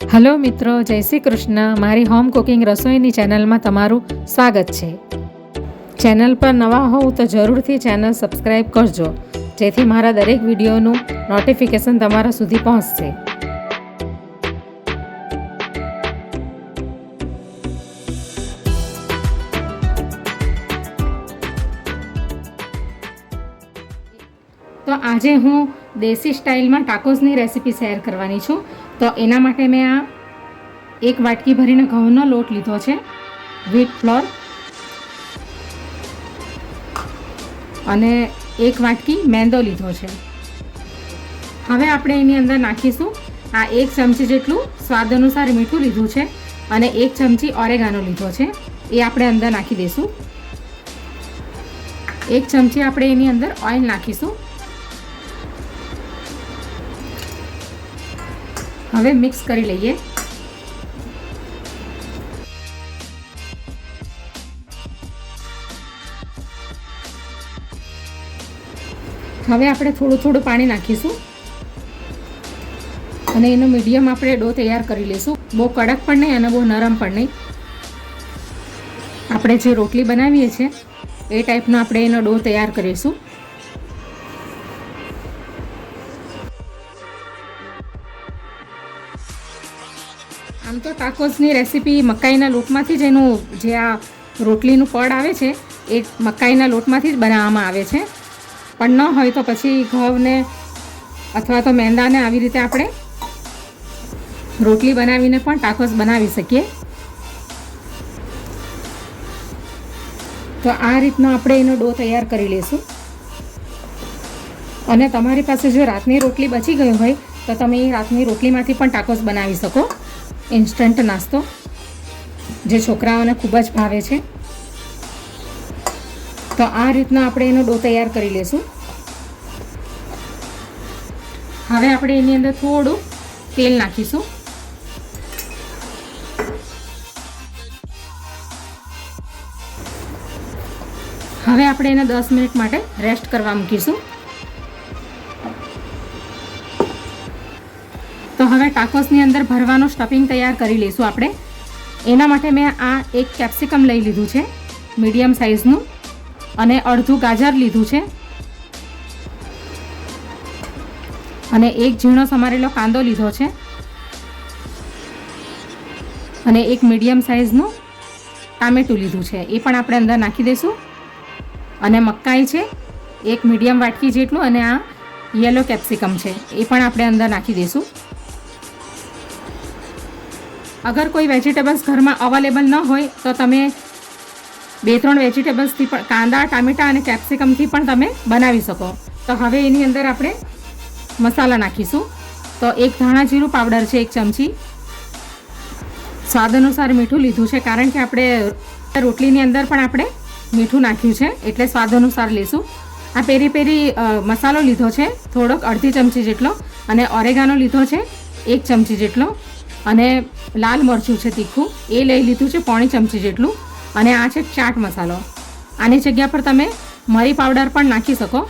Hello મિત્રો, જય શ્રી કૃષ્ણ. મારી હોમ કુકિંગ રસોઈની ચેનલમાં તમારું સ્વાગત છે. ચેનલ પર નવા હોવ તો જરૂરથી ચેનલ સબસ્ક્રાઈબ કરજો, જેથી મારા દરેક વિડીયોનું નોટિફિકેશન તમારા સુધી પહોંચશે. તો આજે હું દેશી સ્ટાઇલમાં ટાકોસની રેસીપી શેર કરવાની છું. તો એના માટે મેં આ એક વાટકી ભરીને ઘઉંનો લોટ લીધો છે, વ્હીટ ફ્લોર, અને એક વાટકી મેંદો લીધો છે. હવે આપણે એની અંદર નાખીશું આ 1 ચમચી જેટલું સ્વાદ અનુસાર મીઠું લીધું છે અને 1 ચમચી ઓરેગાનો લીધો છે. એ આપણે અંદર નાખી દઈશું. 1 ચમચી આપણે એની અંદર ઓઇલ નાખીશું. હવે મિક્સ કરી લઈએ. હવે આપણે થોડું થોડું પાણી નાખીશું અને એનો મીડિયમ આપણે ડો તૈયાર કરી લઈશું. બહુ કડક પણ નહીં અને બહુ નરમ પણ નહીં. આપણે જે રોટલી બનાવીએ છીએ એ ટાઈપનો આપણે એનો ડો તૈયાર કરીશું. આમ તો ટાકોસની રેસીપી મકાઈના લોટમાંથી જ એનું જે આ રોટલીનું પડ આવે છે એ મકાઈના લોટમાંથી જ બનાવવામાં આવે છે. પણ ન હોય તો પછી ઘઉંને અથવા તો મેંદાને આવી રીતે આપણે રોટલી બનાવીને પણ ટાકોસ બનાવી શકીએ. તો આ રીતનો આપણે એનો ડો તૈયાર કરી લઈશું. અને તમારી પાસે જો રાતની રોટલી બચી ગઈ હોય તો તમે એ રાતની રોટલીમાંથી પણ ટાકોસ બનાવી શકો. ઇન્સ્ટન્ટ નાસ્તો જે છોકરાઓને ખૂબ જ ભાવે છે. તો આ રીતના આપણે એનો ડો તૈયાર કરી લઈશું. હવે આપણે એની અંદર થોડું તેલ નાખીશું. હવે આપણે એને 10 મિનિટ માટે રેસ્ટ કરવા મૂકીશું. તો હવે ટાકોસની અંદર ભરવાનું સ્ટફિંગ તૈયાર કરી લઈશું આપણે. એના માટે મેં આ એક કેપ્સિકમ લઈ લીધું છે મીડિયમ સાઇઝનું, અને અડધું ગાજર લીધું છે, અને એક ઝીણો સમારેલો કાંદો લીધો છે, અને એક મીડિયમ સાઇઝનું ટામેટું લીધું છે. એ પણ આપણે અંદર નાખી દઈશું. અને મકાઈ છે એક મીડિયમ વાટકી જેટલું, અને આ યલો કેપ્સિકમ છે એ પણ આપણે અંદર નાખી દઈશું. અગર કોઈ વેજીટેબલ્સ ઘરમાં અવેલેબલ ન હોય તો તમે 2-3 વેજીટેબલ્સથી પણ, કાંદા, ટામેટાં અને કેપ્સિકમથી પણ તમે બનાવી શકો. તો હવે એની અંદર આપણે મસાલા નાખીશું. તો એક ધાણા જીરું પાવડર છે 1 ચમચી, સ્વાદ અનુસાર મીઠું લીધું છે, કારણ કે આપણે રોટલીની અંદર પણ આપણે મીઠું નાખ્યું છે એટલે સ્વાદ અનુસાર લઈશું. આ પેરી પેરી મસાલો લીધો છે થોડોક, અડધી ચમચી જેટલો, અને ઓરેગાનો લીધો છે 1 ચમચી જેટલો, અને લાલ મરચું છે તીખું એ લઈ લીધું છે 1/4 ચમચી જેટલું, અને આ છે ચાટ મસાલો. આની જગ્યા પર તમે મરી પાવડર પણ નાખી શકો.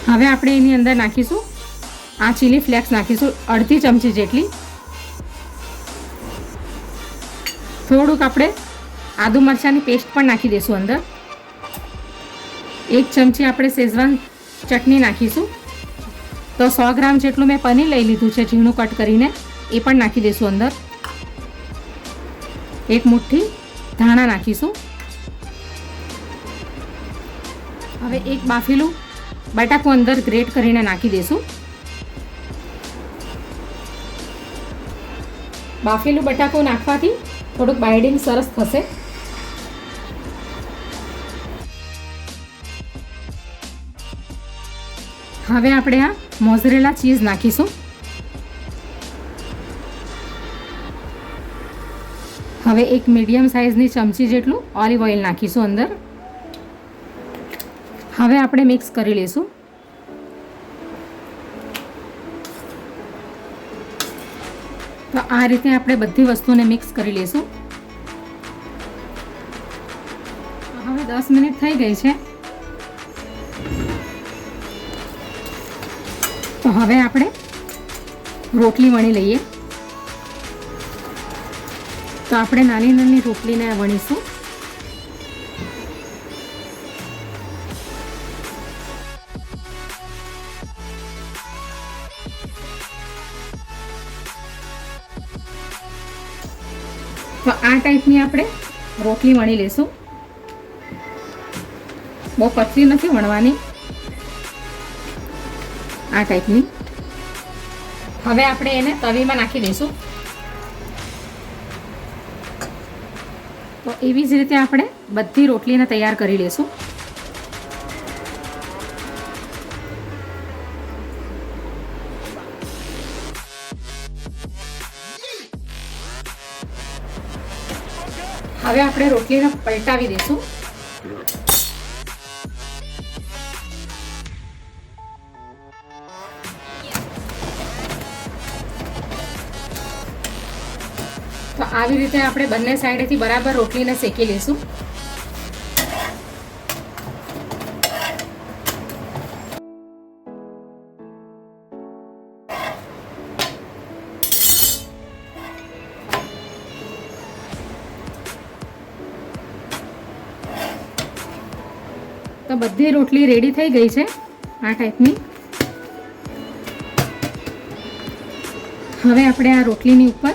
હવે આપણે એની અંદર નાખીશું આ ચીલી ફ્લેક્સ નાખીશું અડધી ચમચી જેટલી. થોડુંક આપણે આદુ મરચાંની પેસ્ટ પણ નાખી દઈશું અંદર. 1 ચમચી આપણે શેઝવાન ચટણી નાખીશું. તો 100 ગ્રામ જેટલું મેં પનીર લઈ લીધું છે ઝીણું કટ કરીને, એ પણ નાખી દઈશું અંદર. 1 મુઠ્ઠી ધાણા નાખીશું. હવે એક બાફેલું બટાકું અંદર ગ્રેટ કરીને નાખી દઈશું. બાફેલું બટાકું નાખવાથી થોડુંક બાઇડિંગ સરસ થશે. હવે આપણે આ મોઝરેલા ચીઝ નાખીશું. હવે એક મીડિયમ સાઇઝની ચમચી જેટલું ઓલિવ ઓઇલ નાખીશું અંદર. હવે આપણે મિક્સ કરી લઈશું. તો આ રીતે આપણે બધી વસ્તુને મિક્સ કરી લઈશું. હવે 10 મિનિટ થઈ ગઈ છે. તો હવે આપણે રોટલી વણી લઈએ. તો આપણે નાની નાની રોટલીને વણીશું. તો આ ટાઈપની આપણે રોટલી વણી લેશું. બહુ પતલી નથી વણવાની, આ ટાઈપની. હવે આપણે એને તવીમાં નાખી દઈશું. તો એવી જ રીતે આપણે બધી રોટલીને તૈયાર કરી લઈશું. હવે આપણે રોટલીને પલટાવી દઈશું. તો આવી રીતે આપણે બંને સાઈડેથી બરાબર રોટલીને શેકી લઈશું. તો બધી રોટલી રેડી થઈ ગઈ છે આ ટાઈપની. હવે આપણે આ રોટલીની ઉપર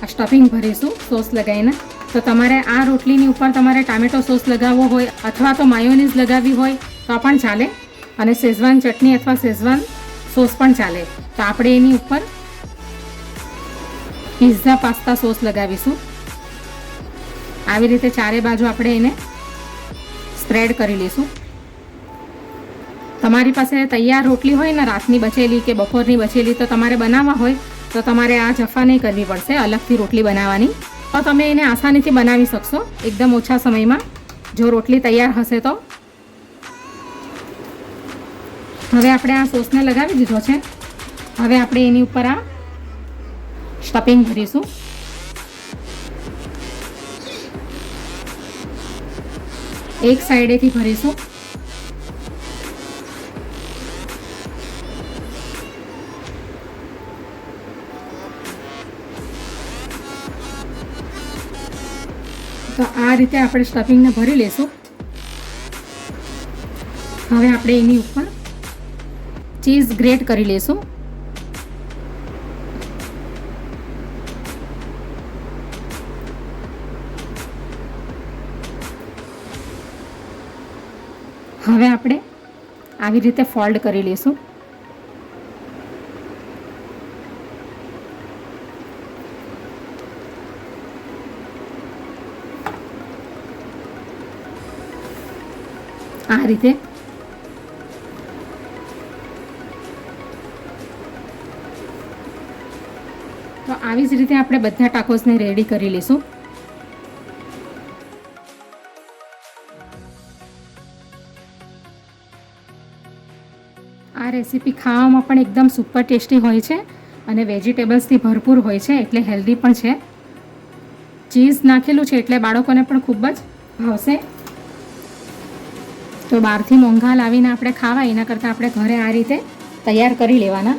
આ સ્ટફિંગ ભરીશું સોસ લગાવીને. તો તમારે આ રોટલીની ઉપર તમારે ટામેટો સોસ લગાવવો હોય અથવા તો માયોનીઝ લગાવવી હોય તો પણ ચાલે, અને શેઝવાન ચટણી અથવા શેઝવાન સોસ પણ ચાલે. તો આપણે એની ઉપર પિઝા પાસ્તા સોસ લગાવીશું. આવી રીતે ચારે બાજુ આપણે એને સ્પ્રેડ કરી લઈશું. તમારી પાસે તૈયાર રોટલી હોય ને રાતની બચેલી કે બપોરની બચેલી, તો તમારે બનાવવા હોય તો તમારે આ જફા નહીં કરવી પડશે અલગથી રોટલી બનાવવાની. તો તમે એને આસાનીથી બનાવી શકશો એકદમ ઓછા સમયમાં જો રોટલી તૈયાર હશે તો. હવે આપણે આ સોસને લગાવી દીધો છે. હવે આપણે એની ઉપર આ સ્ટફિંગ ભરીશું. એક સાઈડેથી ભરીશું. તો આ રીતે આપણે સ્ટફિંગને ભરી લઈશું. હવે આપણે એની ઉપર ચીઝ ગ્રેટ કરી લઈશું. હવે આપણે આવી રીતે ફોલ્ડ કરી લઈશું. આ રીતે. તો આવી જ રીતે આપણે બધા ટાકોસને રેડી કરી લઈશું. આ રેસીપી ખાવામાં પણ એકદમ સુપર ટેસ્ટી હોય છે અને વેજીટેબલ્સથી ભરપૂર હોય છે, એટલે હેલ્ધી પણ છે. ચીઝ નાખેલું છે એટલે બાળકોને પણ ખૂબ જ ભાવશે. તો બહારથી મોંઘા લાવીને આપણે ખાવા એના કરતાં આપણે ઘરે આ રીતે તૈયાર કરી લેવાના.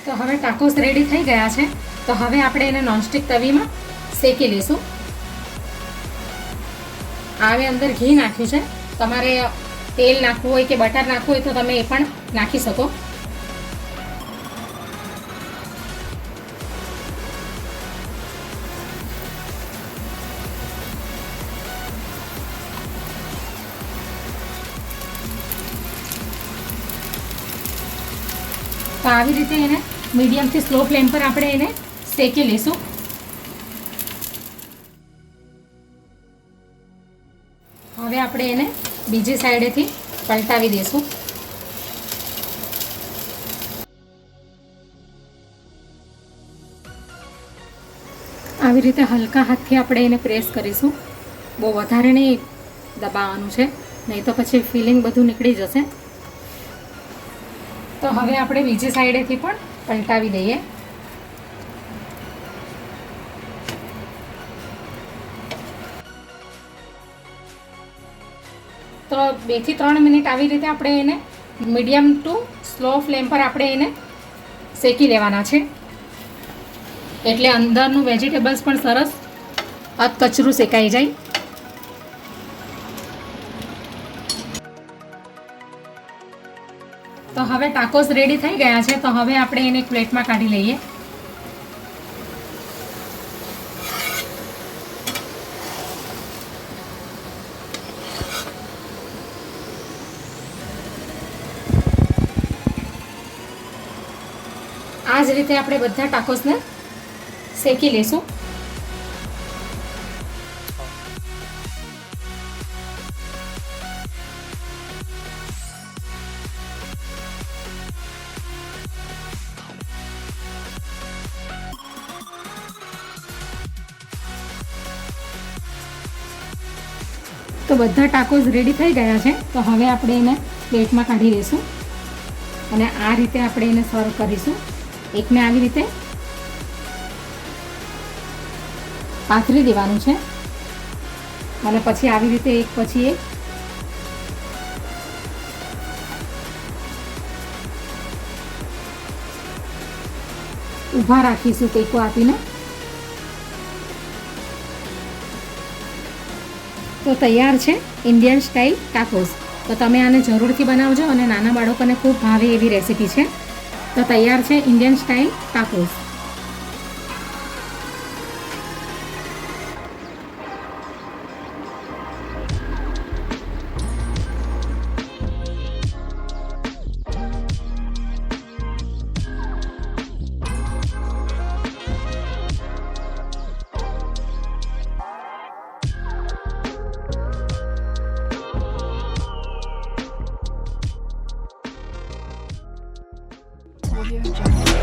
તો હવે ટાકોસ રેડી થઈ ગયા છે. તો હવે આપણે એને નોનસ્ટિક તવીમાં શેકી લઈશું. આવે અંદર ઘી નાખ્યું છે. તમારે તેલ નાખવું હોય કે બટર નાખવું હોય તો તમે એ પણ નાખી શકો. તો આવી રીતે એને મીડિયમથી સ્લો ફ્લેમ પર આપણે એને શેકી લઈશું. હવે આપણે એને બીજી સાઈડેથી પલટાવી દઈશું. આવી રીતે હલકા હાથથી આપણે એને પ્રેસ કરીશું. બહુ વધારે નહીં દબાવવાનું છે, નહીં તો પછી ફિલિંગ બધું નીકળી જશે. તો હવે આપણે બીજી સાઈડેથી પણ પલટાવી દઈએ. તો 2 થી 3 મિનિટ આવી રીતે આપણે એને મીડિયમ ટુ સ્લો ફ્લેમ પર આપણે એને શેકી લેવાના છે, એટલે અંદરનું વેજીટેબલ્સ પણ સરસ અધકચરું શેકાઈ જાય. તો હવે ટાકોસ રેડી થઈ ગયા છે. તો હવે આપણે એને એક પ્લેટમાં કાઢી લઈએ. આ જ રીતે આપણે બધા ટાકોસને શેકી લેશું. તો બધા ટાકોસ રેડી થઈ ગયા છે. તો હવે આપણે એને પ્લેટમાં કાઢી લઈશું અને આ રીતે આપણે એને સર્વ કરીશું. એકને આવી રીતે પાથરી દેવાનું છે અને પછી આવી રીતે એક પછી એક ઊભા રાખીશું ટેકો આપીને. તો તૈયાર છે ઇન્ડિયન સ્ટાઇલ ટાકોસ. તો તમે આને જરૂરથી બનાવજો અને નાના બાળકોને ખૂબ ભાવે એવી રેસીપી છે. તો તૈયાર છે Indian style tacos. Audio Jungle.